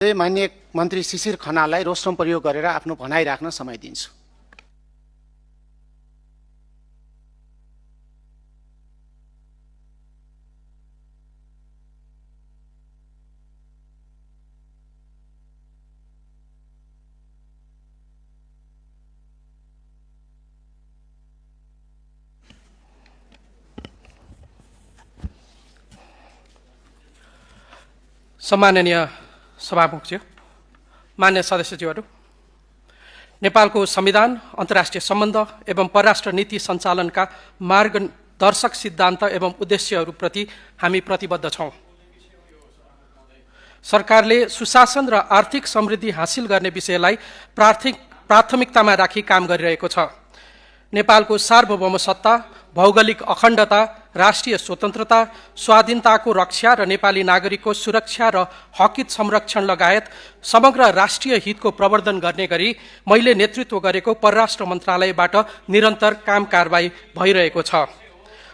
माननीय मन्त्री शिशिर खनाललाई रोस्टम प्रयोग गरेर आफ्नो भनाइ राख्न समय दिन्छु। सम्माननीय सभामुखज्यू, मान्य सदस्यज्यूहरू, नेपालको संविधान, अन्तर्राष्ट्रिय सम्बन्ध एवं परराष्ट्र नीति सञ्चालनका मार्गदर्शक सिद्धान्त एवं उद्देश्यहरूप्रति हामी प्रतिबद्ध छौँ। सरकारले सुशासन र आर्थिक समृद्धि हासिल गर्ने विषयलाई प्राथमिकतामा राखी काम गरिरहेको छ। नेपालको सार्वभौम सत्ता, भौगोलिक अखण्डता, राष्ट्रिय स्वतन्त्रता, स्वाधीनताको रक्षा र नेपाली नागरिकको सुरक्षा र हकित संरक्षण लगायत समग्र राष्ट्रिय हितको प्रवर्धन गर्ने गरी मैले नेतृत्व गरेको परराष्ट्र मन्त्रालयबाट निरन्तर काम कारबाही भइरहेको छ।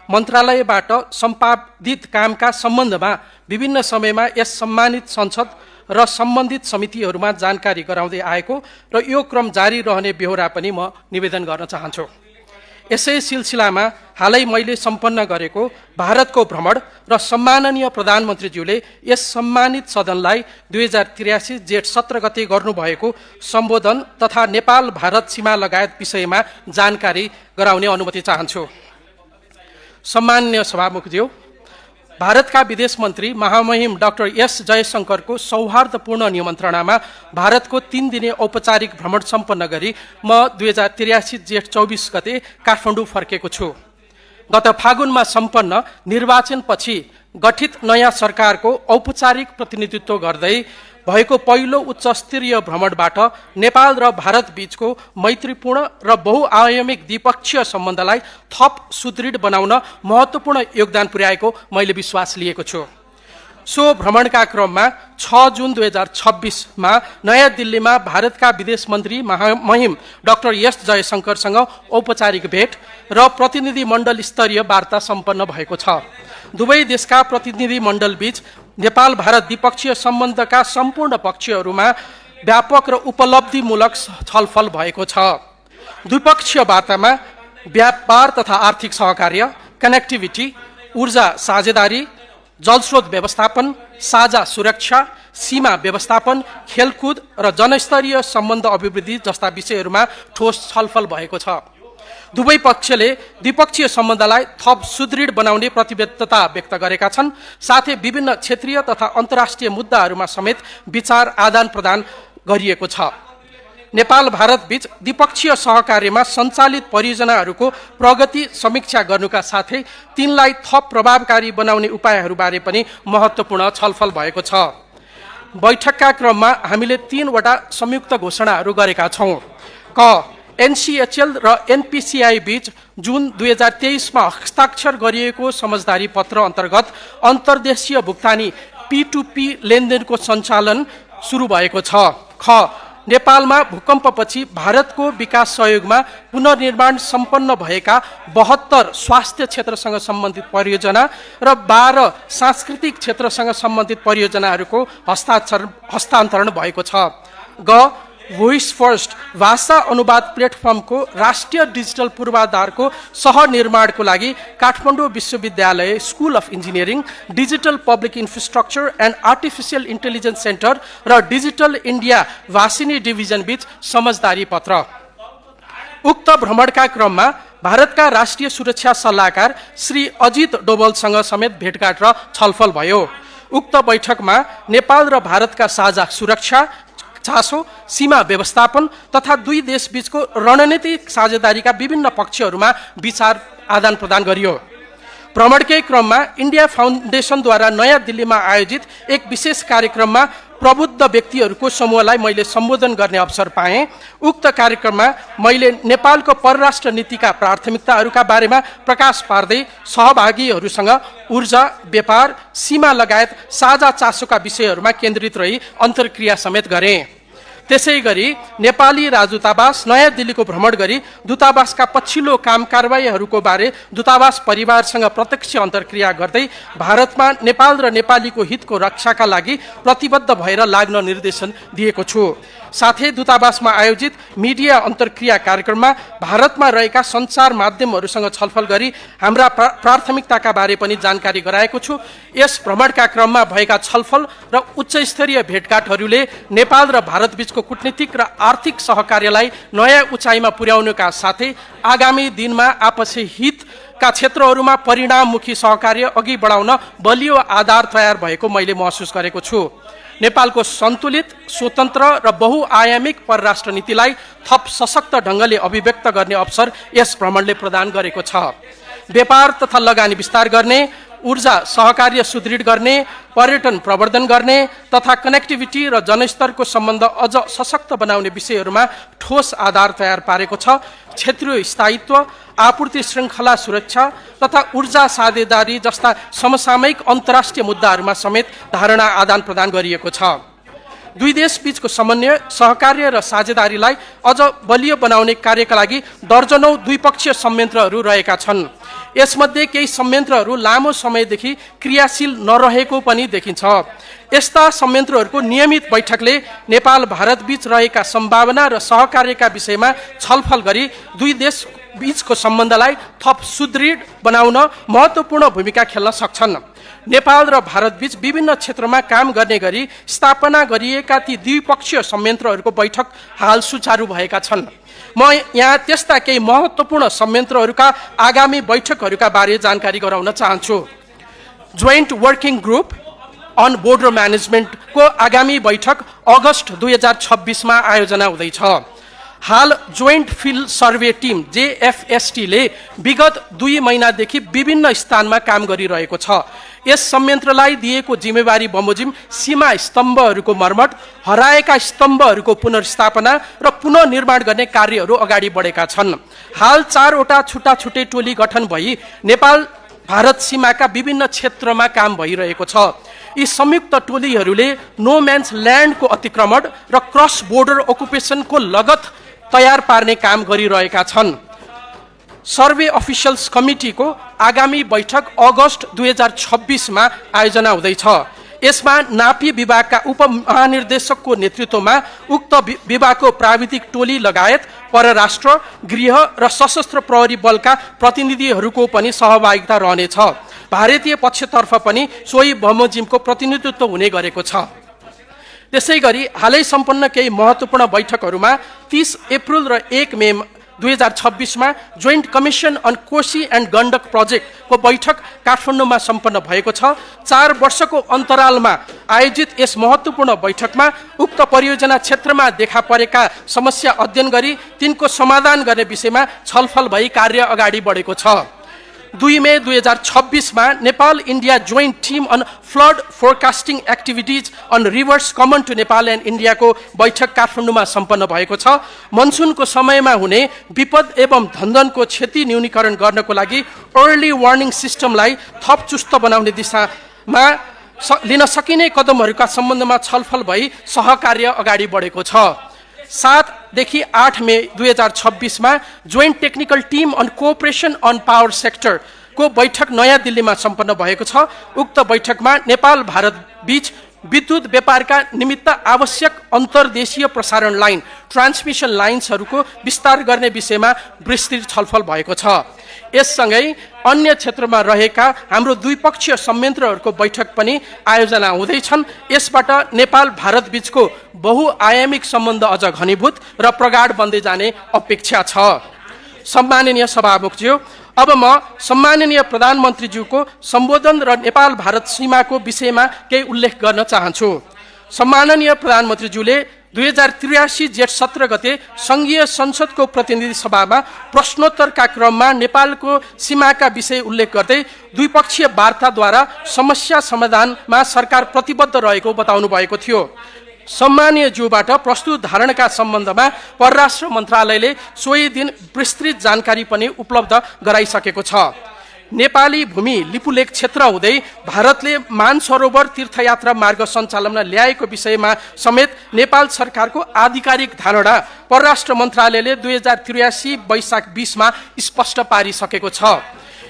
मन्त्रालयबाट सम्पादित कामका सम्बन्धमा विभिन्न समयमा यस सम्मानित संसद र सम्बन्धित समितिहरूमा जानकारी गराउँदै आएको र यो क्रम जारी रहने बेहोरा पनि म निवेदन गर्न चाहन्छु। यसै सिलसिलामा हालै मैले सम्पन्न गरेको भारतको भ्रमण र सम्माननीय प्रधानमन्त्रीज्यूले यस सम्मानित सदनलाई 2083 जेठ 17 गते गर्नुभएको सम्बोधन तथा नेपाल भारत सीमा लगायत विषयमा जानकारी गराउने अनुमति चाहन्छु। सम्माननीय सभामुखज्यू, भारतका विदेश मन्त्री महामहिम डाक्टर एस जयशंकरको सौहार्दपूर्ण निमन्त्रणामा भारतको 3 दिने औपचारिक भ्रमण सम्पन्न गरी म 2083 जेठ 24 गते काठमाडौँ फर्केको छु। गत फागुनमा सम्पन्न निर्वाचनपछि गठित नयाँ सरकारको औपचारिक प्रतिनिधित्व गर्दै भएको पहिलो उच्चस्तरीय भ्रमणबाट नेपाल र भारत बीचको मैत्रीपूर्ण र बहुआयामिक द्विपक्षीय सम्बन्धलाई थप सुदृढ बनाउन महत्त्वपूर्ण योगदान पुर्याएको मैले विश्वास लिएको छु। सो भ्रमणका क्रममा 6 जुन 2026 मा नयाँ दिल्लीमा भारतका विदेश मन्त्री महामहिम डाक्टर एस जयशंकरसँग औपचारिक भेट र प्रतिनिधि मण्डल स्तरीय वार्ता सम्पन्न भएको छ। दुवै देशका प्रतिनिधि मण्डल बीच नेपाल भारत द्विपक्षीय सम्बन्धका सम्पूर्ण पक्षहरूमा व्यापक र उपलब्धिमूलक छलफल भएको छ। द्विपक्षीय वार्तामा व्यापार तथा आर्थिक सहकार्य, कनेक्टिभिटी, ऊर्जा साझेदारी, जलस्रोत व्यवस्थापन, साझा सुरक्षा, सीमा व्यवस्थापन, खेलकुद र जनस्तरीय सम्बन्ध अभिवृद्धि जस्ता विषयहरूमा ठोस छलफल भएको छ। दुवै पक्षले द्विपक्षीय सम्बन्धलाई थप सुदृढ बनाउने प्रतिबद्धता व्यक्त गरेका छन्। साथै विभिन्न क्षेत्रीय तथा अन्तर्राष्ट्रिय मुद्दाहरूमा समेत विचार आदान प्रदान गरिएको छ। नेपाल भारत बीच द्विपक्षीय सहकार्यमा सञ्चालित परियोजनाहरूको प्रगति समीक्षा गर्नुका साथै तिनलाई थप प्रभावकारी बनाउने उपायहरूबारे पनि महत्त्वपूर्ण छलफल भएको छ। बैठकका क्रममा हामीले 3 वटा संयुक्त घोषणाहरू गरेका छौँ। क एनसीएचएल र एनपीसीआई बीच जुन 2023 मा हस्ताक्षर गरिएको समझदारी पत्र अन्तर्गत अन्तर्देशीय भुक्तानी P2P लेनदेनको सञ्चालन सुरु भएको छ। ख नेपालमा भूकम्पपछि भारतको विकास सहयोगमा पुनर्निर्माण सम्पन्न भएका 72 स्वास्थ्य क्षेत्रसँग सम्बन्धित परियोजना र 12 सांस्कृतिक क्षेत्रसँग सम्बन्धित परियोजनाहरूको हस्तान्तरण भएको छ। ग भोइस फर्स्ट भाषा अनुवाद प्लेटफर्मको राष्ट्रिय डिजिटल पूर्वाधारको सहनिर्माणको लागि काठमाडौँ विश्वविद्यालय school of engineering, digital public infrastructure and artificial intelligence centre र डिजिटल इन्डिया वासिनी डिभिजन बीच समझदारी पत्र। उक्त भ्रमणका क्रममा भारतका राष्ट्रिय सुरक्षा सल्लाहकार श्री अजित डोभालसँग समेत भेटघाट र छलफल भयो। उक्त बैठकमा नेपाल र भारतका साझा सुरक्षा चासो, सीमा व्यवस्थापन तथा दुई देश बीचको रणनीतिक साझेदारीका विभिन्न पक्षहरूमा विचार आदान प्रदान गरियो। भ्रमणकै क्रममा इन्डिया फाउन्डेसनद्वारा नयाँ दिल्लीमा आयोजित एक विशेष कार्यक्रममा प्रबुद्ध व्यक्तिहरूको समूहलाई मैले सम्बोधन गर्ने अवसर पाएँ। उक्त कार्यक्रममा मैले नेपालको परराष्ट्र नीतिका प्राथमिकताहरूका बारेमा प्रकाश पार्दै सहभागीहरूसँग ऊर्जा, व्यापार, सीमा लगायत साझा चासोका विषयहरूमा केन्द्रित रही अन्तर्क्रिया समेत गरेँ। त्यसै गरी नेपाली राजदूतावास नयाँ दिल्लीको भ्रमण गरी दूतावासका पछिल्लो काम कारबाहीहरूको बारे दूतावास परिवारसँग प्रत्यक्ष अन्तर्क्रिया गर्दै भारतमा नेपाल र नेपालीको हितको रक्षाका लागि प्रतिबद्ध भएर लाग्न निर्देशन दिएको छु। साथै दूतावासमा आयोजित मिडिया अन्तर्क्रिया कार्यक्रममा भारतमा रहेका सञ्चार माध्यमहरूसँग छलफल गरी हाम्रा प्राथमिकताका बारे पनि जानकारी गराएको छु। यस भ्रमणका क्रममा भएका छलफल र उच्चस्तरीय भेटघाटहरूले नेपाल र भारतबीचको कूटनीतिक र आर्थिक सहकार्यलाई नयाँ उचाइमा पुर्याउनुका साथै आगामी दिनमा आपसी हितका क्षेत्रहरूमा परिणाममुखी सहकार्य अघि बढाउन बलियो आधार तयार भएको मैले महसुस गरेको छु। नेपालको सन्तुलित, स्वतन्त्र र बहुआयामिक परराष्ट्र नीतिलाई थप सशक्त ढङ्गले अभिव्यक्त गर्ने अवसर यस भ्रमणले प्रदान गरेको छ। व्यापार तथा लगानी विस्तार गर्ने, ऊर्जा सहकार्य सुदृढ गर्ने, पर्यटन प्रवर्धन गर्ने तथा कनेक्टिभिटी र जनस्तरको सम्बन्ध अझ सशक्त बनाउने विषयहरूमा ठोस आधार तयार पारेको छ। क्षेत्रीय स्थायित्व, आपूर्ति श्रृङ्खला सुरक्षा तथा ऊर्जा साझेदारी जस्ता समसामयिक अन्तर्राष्ट्रिय मुद्दाहरूमा समेत धारणा आदान प्रदान गरिएको छ। दुई देश बीचको समन्वय, सहकार्य र साझेदारीलाई अझ बलियो बनाउने कार्यका लागि दर्जनौं द्विपक्षीय संयन्त्रहरू रहेका छन्। यसमध्ये केही संयन्त्रहरू लामो समयदेखि क्रियाशील नरहेको पनि देखिन्छ। यस्ता संयन्त्रहरूको नियमित बैठकले नेपाल भारत बीच रहेका सम्भावना र सहकार्यका विषयमा छलफल गरी दुई देश बीचको सम्बन्धलाई थप सुदृढ बनाउन महत्त्वपूर्ण भूमिका खेल्न सक्छन्। नेपाल र भारत बीच विभिन्न क्षेत्रमा काम गर्ने गरी स्थापना गरिएका ती द्विपक्षीय संयन्त्रहरूको बैठक हाल सुचारू भएका छन्। म यहाँ त्यस्ता केही महत्त्वपूर्ण संयन्त्रहरूका आगामी बैठकहरूका बारे जानकारी गराउन चाहन्छु। Joint working group on border म्यानेजमेन्टको आगामी बैठक अगस्त 2026 मा आयोजना हुँदैछ। हाल joint field survey team JFST ले विगत 2 महिनादेखि विभिन्न स्थानमा काम गरिरहेको छ। यस संयन्त्रलाई दिएको जिम्मेवारी बमोजिम सीमा स्तम्भहरूको मर्मत, हराएका स्तम्भहरूको पुनर्स्थापना र पुनर्निर्माण गर्ने कार्यहरू अगाडि बढेका छन्। हाल 4 वटा छुट्टा-छुट्टै टोली गठन भई नेपाल भारत सीमाका विभिन्न क्षेत्रमा काम भइरहेको छ। यी संयुक्त टोलीहरूले नो म्यान्स ल्यान्डको अतिक्रमण र क्रस बोर्डर अकुपेसनको लगत तयार पार्ने काम गरिरहेका छन्। सर्वे अफिसियल्स कमिटीको आगामी बैठक अगस्त 2026 मा आयोजना हुँदैछ। यसमा नापी विभागका उपमहानिर्देशकको नेतृत्वमा उक्त विभागको प्राविधिक टोली लगायत परराष्ट्र, गृह र सशस्त्र प्रहरी बलका प्रतिनिधिहरूको पनि सहभागिता रहनेछ। भारतीय पक्षतर्फ पनि सोही बमोजिमको प्रतिनिधित्व हुने गरेको छ। त्यसै गरी हालै सम्पन्न केही महत्त्वपूर्ण बैठकहरूमा 30 अप्रिल र 1 मे 2026 मा joint commission on Koshi and Gandak प्रोजेक्टको बैठक काठमाडौँमा सम्पन्न भएको छ। 4 वर्षको अन्तरालमा आयोजित यस महत्त्वपूर्ण बैठकमा उक्त परियोजना क्षेत्रमा देखा परेका समस्या अध्ययन गरी तिनको समाधान गर्ने विषयमा छलफल भई कार्य अगाडि बढेको छ। 2 मे 2026 मा Nepal India joint team on flood forecasting activities on rivers common to Nepal and इन्डियाको बैठक काठमाडौँमा सम्पन्न भएको छ। मनसुनको समयमा हुने विपद एवं धनधनको क्षति न्यूनीकरण गर्नको लागि अर्ली वार्निङ सिस्टमलाई थप चुस्त बनाउने दिशामा लिन सकिने कदमहरूका सम्बन्धमा छलफल भई सहकार्य अगाडि बढेको छ। 7 देखि 8 मे 2026 मा joint technical team on cooperation on power sector को बैठक नयाँ दिल्लीमा सम्पन्न भएको छ। उक्त बैठकमा नेपाल भारत बीच विद्युत व्यापारका निमित्त आवश्यक अन्तर्देशीय प्रसारण लाइन ट्रान्समिसन लाइन्सहरूको विस्तार गर्ने विषयमा विस्तृत छलफल भएको छ। यससँगै अन्य क्षेत्रमा रहेका हाम्रो द्विपक्षीय संयन्त्रहरूको बैठक पनि आयोजना हुँदैछन्। यसबाट नेपाल भारत बीचको बहुआयामिक सम्बन्ध अझ घनीभूत र प्रगाढ बन्दै जाने अपेक्षा छ। सम्माननीय सभामुखज्यू, अब म सम्माननीय प्रधानमन्त्रीज्यूको सम्बोधन र नेपाल भारत सीमाको विषयमा केही उल्लेख गर्न चाहन्छु। सम्माननीय प्रधानमन्त्रीज्यूले 2083 जेठ 17 गते संघीय संसदको प्रतिनिधि सभामा प्रश्नोत्तरका क्रममा नेपालको सीमाका विषय उल्लेख गर्दै द्विपक्षीय वार्ताद्वारा समस्या समाधानमा सरकार प्रतिबद्ध रहेको बताउनु भएको थियो। सम्मानीय ज्यूबाट प्रस्तुत धारणाका सम्बन्धमा परराष्ट्र मन्त्रालयले सोही दिन विस्तृत जानकारी पनि उपलब्ध गराइसकेको छ। नेपाली भूमि लिपुलेक क्षेत्र हुँदै भारतले मानसरोवर तीर्थयात्रा मार्ग सञ्चालनमा ल्याएको विषयमा समेत नेपाल सरकारको आधिकारिक धारणा परराष्ट्र मन्त्रालयले 2083 वैशाख 20 मा स्पष्ट पारिसकेको छ।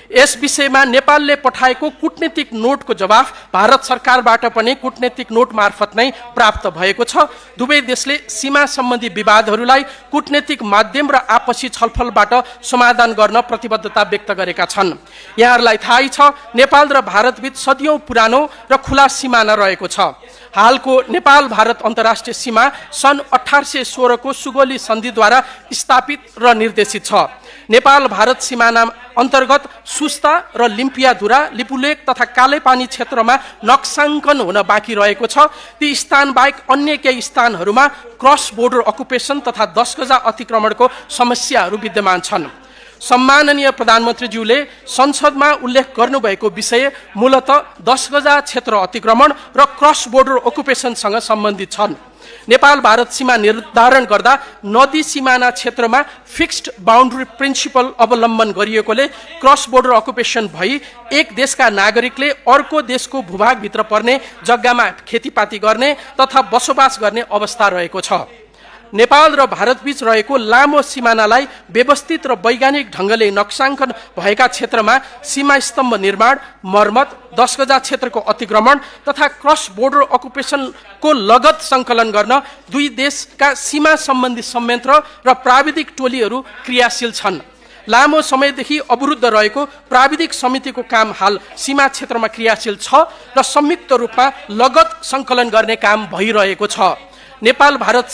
यस विषयमा नेपालले पठाएको कूटनीतिक नोटको जवाफ भारत सरकारबाट पनि कूटनीतिक नोट मार्फत नै प्राप्त भएको छ। दुवै देशले सीमा सम्बन्धी विवादहरूलाई कूटनीतिक माध्यम र आपसी छलफलबाट समाधान गर्न प्रतिबद्धता व्यक्त गरेका छन्। यहाँहरूलाई थाहै छ, नेपाल र भारतबीच सदियौं पुरानो र खुला सिमाना रहेको छ। हालको नेपाल भारत अन्तर्राष्ट्रिय सीमा सन् 1816 को सुगौली सन्धिद्वारा स्थापित र निर्देशित छ। नेपाल भारत सिमाना अन्तर्गत सुस्ता र लिम्पियाधुरा, लिपुलेक तथा कालेपानी क्षेत्रमा नक्साङ्कन हुन बाँकी रहेको छ। ती स्थान बाहेक अन्य केही स्थानहरूमा क्रस बोर्डर अकुपेसन तथा 10 गजा अतिक्रमणको समस्याहरू विद्यमान छन्। सम्माननीय प्रधानमन्त्रीज्यूले संसदमा उल्लेख गर्नुभएको विषय मूलतः 10 गजा क्षेत्र अतिक्रमण र क्रस बोर्डर अकुपेसनसँग सम्बन्धित छन्। नेपाल भारत सीमा निर्धारण गर्दा नदी सिमाना क्षेत्रमा फिक्स्ड बाउन्ड्री प्रिन्सिपल अवलम्बन गरिएकोले क्रस बोर्डर अकुपेसन भई एक देशका नागरिकले अर्को देशको भूभागभित्र पर्ने जग्गामा खेतीपाती गर्ने तथा बसोबास गर्ने अवस्था रहेको छ। नेपाल र भारतबीच रहेको लामो सिमानालाई व्यवस्थित र वैज्ञानिक ढङ्गले नक्साङ्कन भएका क्षेत्रमा सीमा स्तम्भ निर्माण, मर्मत, 10 गजा क्षेत्रको अतिक्रमण तथा क्रस बोर्डर अकुपेसनको लगत सङ्कलन गर्न दुई देशका सीमा सम्बन्धी संयन्त्र र प्राविधिक टोलीहरू क्रियाशील छन्। लामो समयदेखि अवरुद्ध रहेको प्राविधिक समितिको काम हाल सीमा क्षेत्रमा क्रियाशील छ र संयुक्त रूपमा लगत सङ्कलन गर्ने काम भइरहेको छ। नेपाल भारत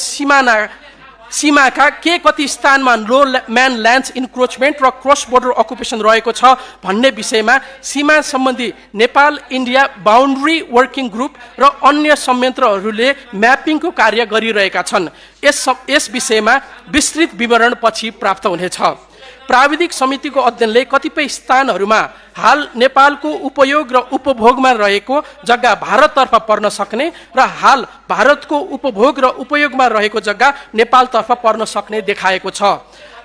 सीमाका के कति स्थानमा लो म्यान ल्यान्ड्स इन्क्रोचमेन्ट र क्रस बोर्डर अकुपेसन रहेको छ भन्ने विषयमा सीमा सम्बन्धी Nepal India boundary working group र अन्य संयन्त्रहरूले म्यापिङको कार्य गरिरहेका छन्। यस विषयमा विस्तृत विवरण पछि प्राप्त हुनेछ। प्राविधिक समितिको अध्ययनले कतिपय स्थानहरूमा हाल नेपालको उपयोग र उपभोगमा रहेको जग्गा भारततर्फ पर्न सक्ने र हाल भारतको उपभोग र उपयोगमा रहेको जग्गा नेपालतर्फ पर्न सक्ने देखाएको छ।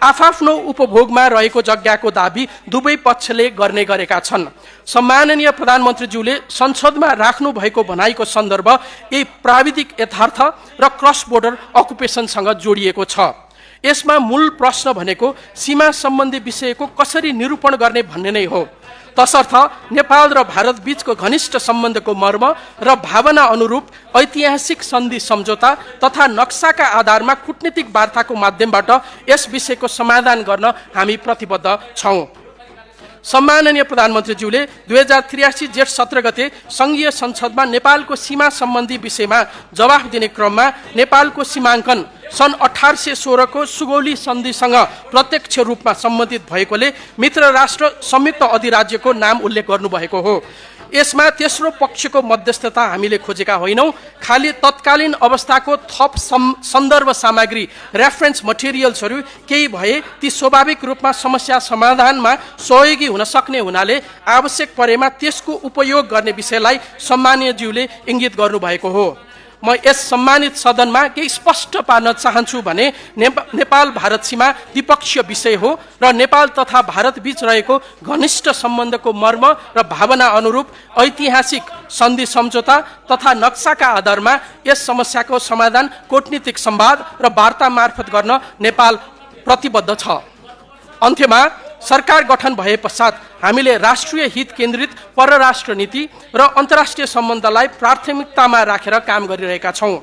आफआफ्नो उपभोगमा रहेको जग्गाको दाबी दुवै पक्षले गर्ने गरेका छन्। सम्माननीय प्रधानमन्त्रीज्यूले संसदमा राख्नु भएको भनाइको सन्दर्भ यही प्राविधिक यथार्थ र क्रस बोर्डर अकुपेसनसँग जोडिएको छ। यसमा मूल प्रश्न भनेको सीमा सम्बन्धी विषयको कसरी निरूपण गर्ने भन्ने नै हो। तसर्थ नेपाल र भारत बीचको घनिष्ठ सम्बन्धको मर्म र भावना अनुरूप ऐतिहासिक सन्धि सम्झौता तथा नक्साका आधारमा कूटनीतिक वार्ताको माध्यमबाट यस विषयको समाधान गर्न हामी प्रतिबद्ध छौँ। सम्माननीय प्रधानमन्त्रीज्यूले 2083 जेठ 17 गते संघीय संसदमा नेपालको सीमा सम्बन्धी विषयमा जवाफ दिने क्रममा नेपालको सीमाङ्कन सन् 1816 को सुगौली सन्धिसँग प्रत्यक्ष रूपमा सम्बन्धित भएकोले मित्र राष्ट्र संयुक्त अधिराज्यको नाम उल्लेख गर्नुभएको हो। यसमा तेस्रो पक्षको मध्यस्थता हामीले खोजेका होइनौँ। खाली तत्कालीन अवस्थाको थप सन्दर्भ सामग्री रेफरेन्स मटेरियल्सहरू केही भए ती स्वाभाविक रूपमा समस्या समाधानमा सहयोगी हुन सक्ने हुनाले आवश्यक परेमा त्यसको उपयोग गर्ने विषयलाई सम्माननीयज्यूले इङ्गित गर्नुभएको हो। म यस सम्मानित सदनमा केही स्पष्ट पार्न चाहन्छु भने नेपाल भारत सीमा द्विपक्षीय विषय हो र नेपाल तथा भारत बीच रहेको घनिष्ठ सम्बन्धको मर्म र भावना अनुरूप ऐतिहासिक सन्धि सम्झौता तथा नक्साका आधारमा यस समस्याको समाधान कूटनीतिक संवाद र वार्ता मार्फत गर्न नेपाल प्रतिबद्ध छ। अन्त्यमा सरकार गठन भए पश्चात हामीले राष्ट्रिय हित केन्द्रित परराष्ट्र नीति र अन्तर्राष्ट्रिय सम्बन्धलाई प्राथमिकतामा राखेर काम गरिरहेका छौँ।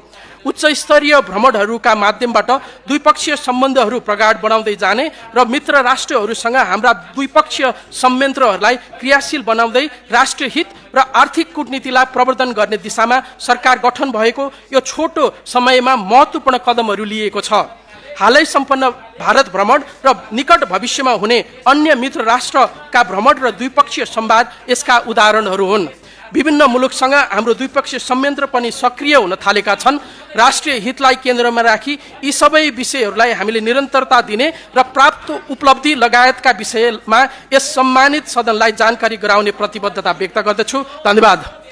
उच्च स्तरीय भ्रमणहरूका माध्यमबाट द्विपक्षीय सम्बन्धहरू प्रगाढ बनाउँदै जाने र मित्र राष्ट्रहरूसँग हाम्रा द्विपक्षीय संयन्त्रहरूलाई क्रियाशील बनाउँदै राष्ट्रिय हित र आर्थिक कूटनीतिलाई प्रवर्धन गर्ने दिशामा सरकार गठन भएको यो छोटो समयमा महत्त्वपूर्ण कदमहरू लिएको छ। हालै सम्पन्न भारत भ्रमण र निकट भविष्यमा हुने अन्य मित्र राष्ट्रका भ्रमण र द्विपक्षीय संवाद यसका उदाहरणहरू हुन्। विभिन्न मुलुकसँग हाम्रो द्विपक्षीय संयन्त्र पनि सक्रिय हुन थालेका छन्। राष्ट्रिय हितलाई केन्द्रमा राखी यी सबै विषयहरूलाई हामीले निरन्तरता दिने र प्राप्त उपलब्धि लगायतका विषयमा यस सम्मानित सदनलाई जानकारी गराउने प्रतिबद्धता व्यक्त गर्दछु। धन्यवाद।